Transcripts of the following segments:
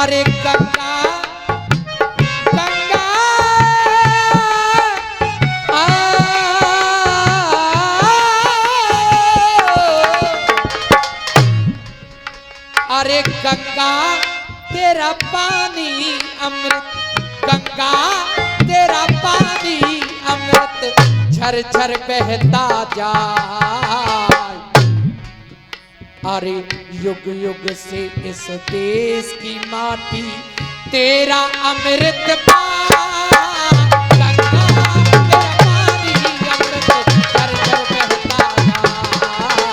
अरे गंगा गंगा अरे गंगा तेरा पानी अमृत, गंगा तेरा पानी अमृत झर झर बहता जाए। अरे युग युग से इस देश की माटी तेरा अमृत पाए। गंगा तेरा पानी अमृत झर झर बहता जाए।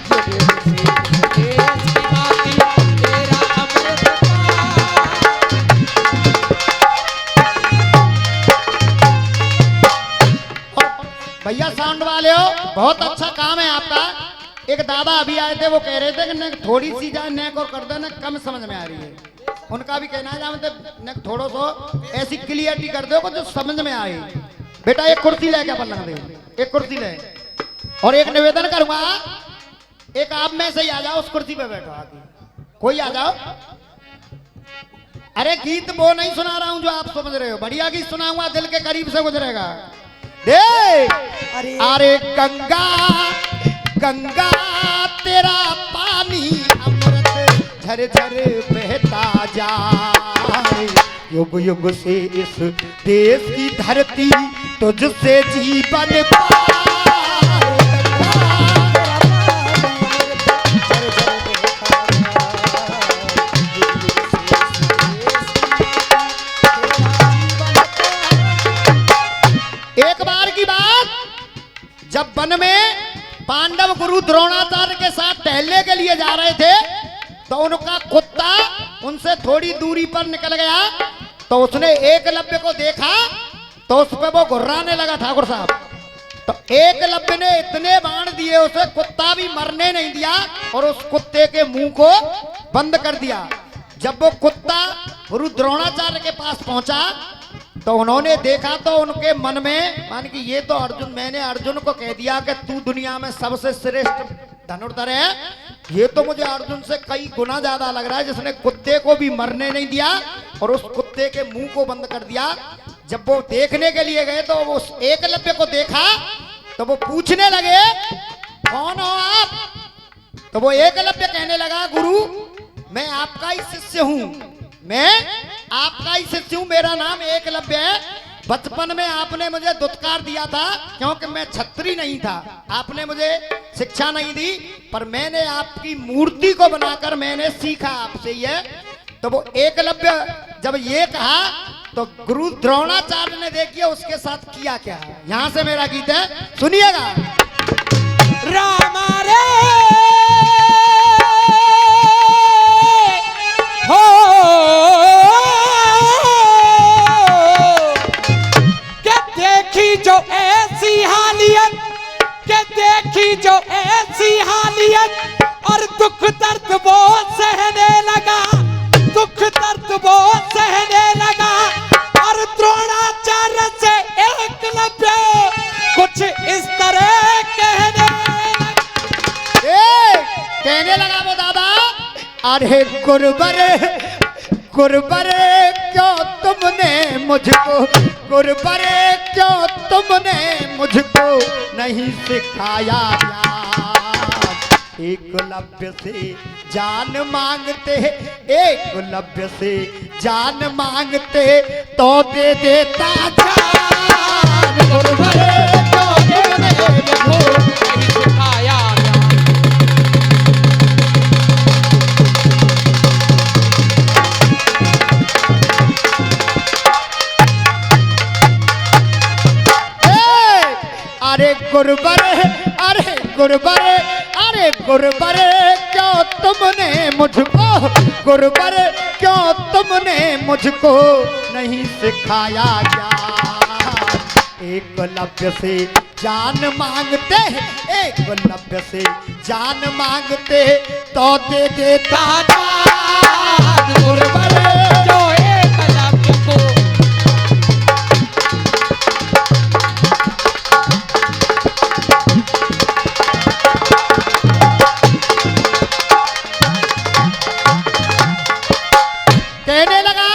युग युग से इस देश की माटी तेरा अमृत पाए। भैया साउंड वाले हो, बहुत अच्छा काम है आपका। एक दादा अभी आए थे, वो कह रहे थे कि नेक थोड़ी सी जाए नेक और कर दो, नेक कम समझ में आ रही है। उनका भी कहना है मतलब नेक थोड़ा सो ऐसी क्लियरिटी कर दो जो समझ में आए। बेटा एक कुर्सी ले क्या पलंग दे, एक कुर्सी ले। और एक निवेदन करूंगा, एक आप में से ही आ जाओ, उस कुर्सी पे बैठो आके, कोई आ जाओ। अरे गीत वो नहीं सुना रहा हूं जो आप समझ रहे हो, बढ़िया गीत सुनाऊंगा, दिल के करीब से गुजरेगा। अरे गंगा गंगा तेरा पानी अमृत झर झर बहता जाए। युग युग से इस देश की धरती तुझसे जीवन पाए। एक बार की बात, जब वन में पांडव गुरु द्रोणाचार्य के साथ टहलने के लिए जा रहे थे, तो उनका कुत्ता उनसे थोड़ी दूरी पर निकल गया। तो उसने एकलव्य को देखा तो उस पर वो घुर्राने लगा ठाकुर साहब। तो एकलव्य ने इतने बाण दिए उसे, कुत्ता भी मरने नहीं दिया और उस कुत्ते के मुंह को बंद कर दिया। जब वो कुत्ता गुरु द्रोणाचार्य के पास पहुंचा तो उन्होंने देखा तो उनके मन में मान कि ये तो अर्जुन, मैंने अर्जुन को कह दिया कि तू दुनिया में सबसे श्रेष्ठ धनुर्धर है, ये तो मुझे अर्जुन से कई गुना ज्यादा लग रहा है जिसने कुत्ते को भी मरने नहीं दिया और उस कुत्ते के मुंह को बंद कर दिया। जब वो देखने के लिए गए तो वो एकलव्य को देखा तो वो पूछने लगे कौन हो आप? तो वो एकलव्य कहने लगा गुरु मैं आपका ही शिष्य हूं, मैं आपका ही शिष्य हूं, मेरा नाम एकलव्य है। बचपन में आपने मुझे दुत्कार दिया था क्योंकि मैं छत्री नहीं था, आपने मुझे शिक्षा नहीं दी, पर मैंने आपकी मूर्ति को बनाकर मैंने सीखा आपसे ये। तो वो एकलव्य जब ये कहा तो गुरु द्रोणाचार्य ने देखिए उसके साथ किया क्या। यहां से मेरा गीत है, सुनिएगा। रामा रे हो के देखी जो ऐसी हालियत, के देखी जो ऐसी हालियत और दुख दर्द वो सहने लगा, दुख दर्द वो सहने लगा। और द्रोणाचार्य से एकलव्य कुछ इस तरह कहने लगा वो दादा, अरे गुरुवर गुरुवर क्यों तुमने मुझको, गुरुवर क्यों तुमने मुझको नहीं सिखाया ज्ञान। एकलव्य से जान मांगते, एकलव्य से जान मांगते तो दे देता जान। गुरुवर क्यों तुमने मुझको नहीं सिखाया। अरे गुरुवर, अरे गुरुवर, अरे गुरुवर क्यों तुमने मुझको, गुरुवर क्यों तुमने मुझको नहीं सिखाया ज्ञान। एकलव्य से जान मांगते, एकलव्य से जान मांगते तो दे देता जान। गुरुवर जो एकलव्य को कहने लगा,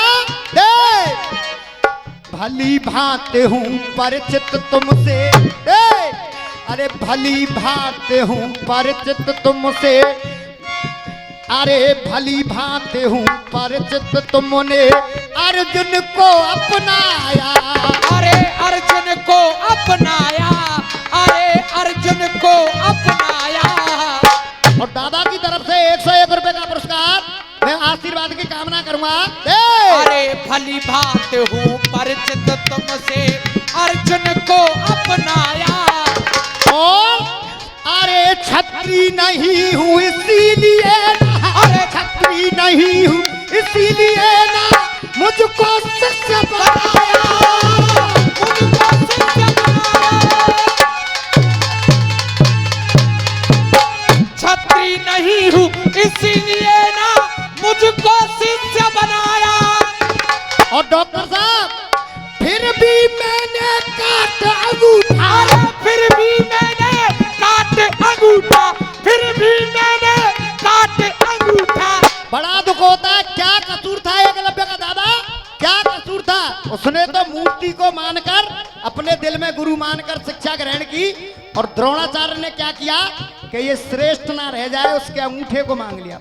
दे भली भांति हूँ परिचित तुमसे, अरे भली भांति हूँ परिचित तुमसे, अरे भली भांति हूँ परिचित तुमने अर्जुन को अपनाया, अरे अर्जुन को अपनाया, अरे अर्जुन को अपनाया। और दादा की तरफ से 101 रुपए का पुरस्कार मैं आशीर्वाद की कामना करूंगा। अरे भली भांत हूँ परिचित तुमसे अर्जुन को अपनाया, और अरे छत्री नहीं हूँ इसीलिए ना, अरे छत्री नहीं हूँ इसीलिए ना मुझको शिष्य बनाया, मुझको शिष्य बनाया। छत्री नहीं हूँ इसीलिए ना मुझको शिष्य बनाया। और डॉक्टर साहब फिर भी मैंने काट अंगूठा, अरे फिर भी मैंने काट अंगूठा, फिर भी मैंने काट अंगूठा। बड़ा दुख होता है। क्या कसूर था एकलव्य का दादा, क्या कसूर था? उसने तो मूर्ति को मानकर अपने दिल में गुरु मानकर शिक्षा ग्रहण की, और द्रोणाचार्य ने क्या किया कि ये श्रेष्ठ ना रह जाए उसके अंगूठे को मांग लिया।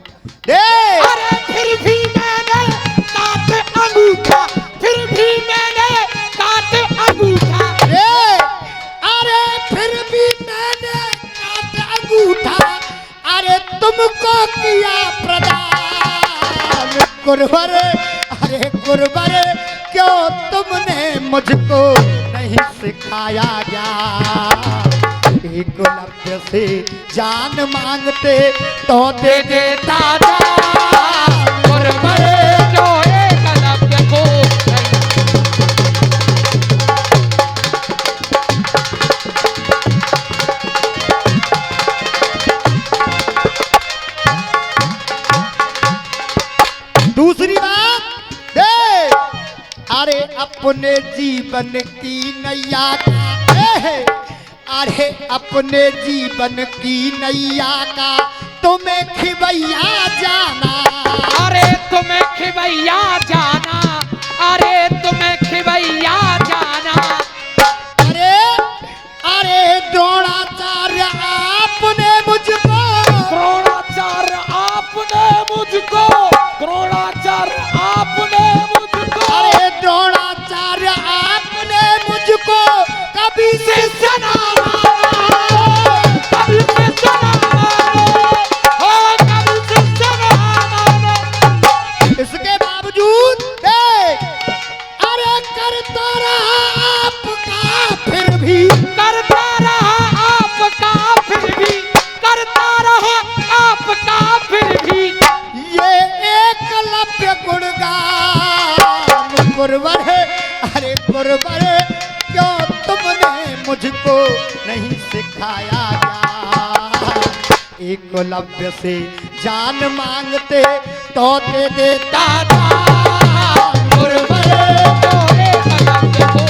दे अरे फिर भी मैंने काट अंगूठा, फिर भी मैंने काट अंगूठा। अरे फिर भी मैंने काट अंगूठा, अरे तुमको किया प्रदान गुरुवर, अरे गुरुवर क्यों तुमने मुझको नहीं सिखाया गया। एकलव्य से जान मांगते तो दे देता जान गुरुवर, जो एकलव्य को दूसरी बात दे, अरे अपने जीवन की नैया का, अरे अपने जीवन की नैया का तुम्हें खिवैया जाना, अरे तुम्हें खिवैया जाना, अरे तुम्हें खिवैया जाना। अरे अरे द्रोणाचार्य आपने मुझको, द्रोणाचार्य आपने मुझको, द्रोणाचार्य आपने मुझको, अरे द्रोणाचार्य आपने मुझको कभी शिष्य ना माना, कभी शिष्य ना मानो, हो कभी शिष्य ना मानो। इसके बावजूद अरे करता रहा आपका फिर भी, करता रहा आपका फिर भी, करता रहा आपका फिर भी। ये एकलव्य गुणगान गुरुवर है, अरे गुरुवर क्यों तुमने मुझको नहीं सिखाया गया। एकलव्य से जान मांगते तो दे देता जान गुरुवर, जो एकलव्य को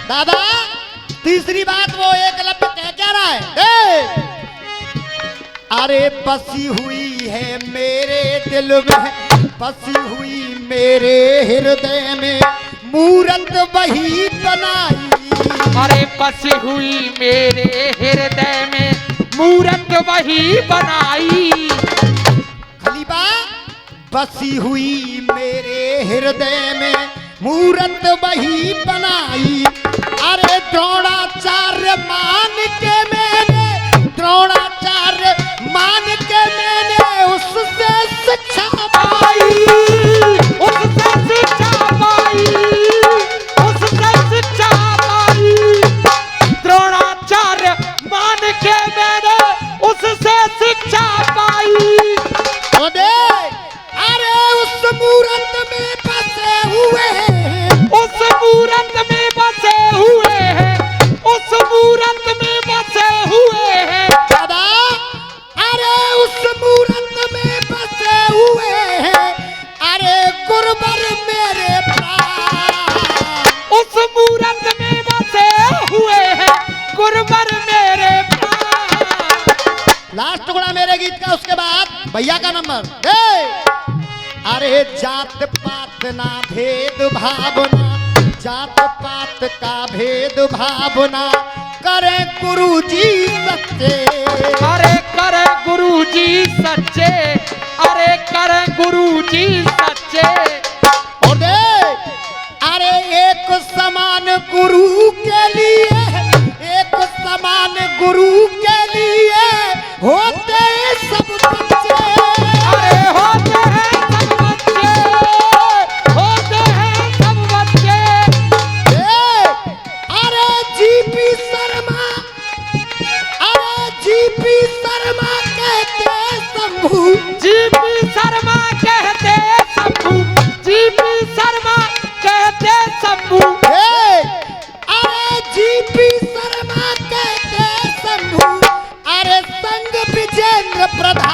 दादा तीसरी बात वो एकलव्य कह क्या रहा है, अरे बसी हुई है मेरे दिल में, बसी हुई मेरे हृदय में मूरत वही बनाई, अरे बसी हुई मेरे हृदय में मूरत वही बनाई। खलीफा बसी हुई मेरे हृदय में मूरत वही बनाई, अरे द्रोणाचार्य मान के मैंने, द्रोणाचार्य मान के मैंने उससे शिक्षा पाई, उससे शिक्षा पाई, उससे शिक्षा पाई। द्रोणाचार्य मान के मैंने उससे शिक्षा पाई। अरे उस मूरत में बसे हुए, उस मूरत में भैया का नंबर ए! अरे जात पात ना भेद भावना, जात पात का भेद भावना करे गुरुजी सच्चे। अरे करे गुरुजी सच्चे, अरे करे गुरुजी सच्चे। और देख, अरे एक समान गुरु के लिए, एक समान गुरु के लिए होते सब बच्चे। अरे होते हैं सब बच्चे, होते हैं सब बच्चे। अरे जीपी शर्मा, अरे जीपी शर्मा कहते शंभू, जीपी शर्मा कहते शंभू, जीपी शर्मा कहते शंभू। अरे जीपी शर्मा कहते शंभू, अरे संग विजेंद्र प्रधान।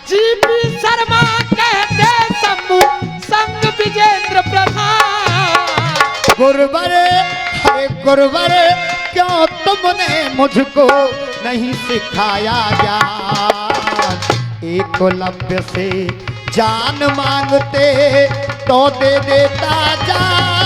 जीपी शर्मा कहते शंभू, संग विजेंद्र प्रधान। गुरुवर, अरे गुरुवर क्यों तुमने मुझको नहीं सिखाया ज्ञान। एकलव्य से जान मांगते तो दे देता जान।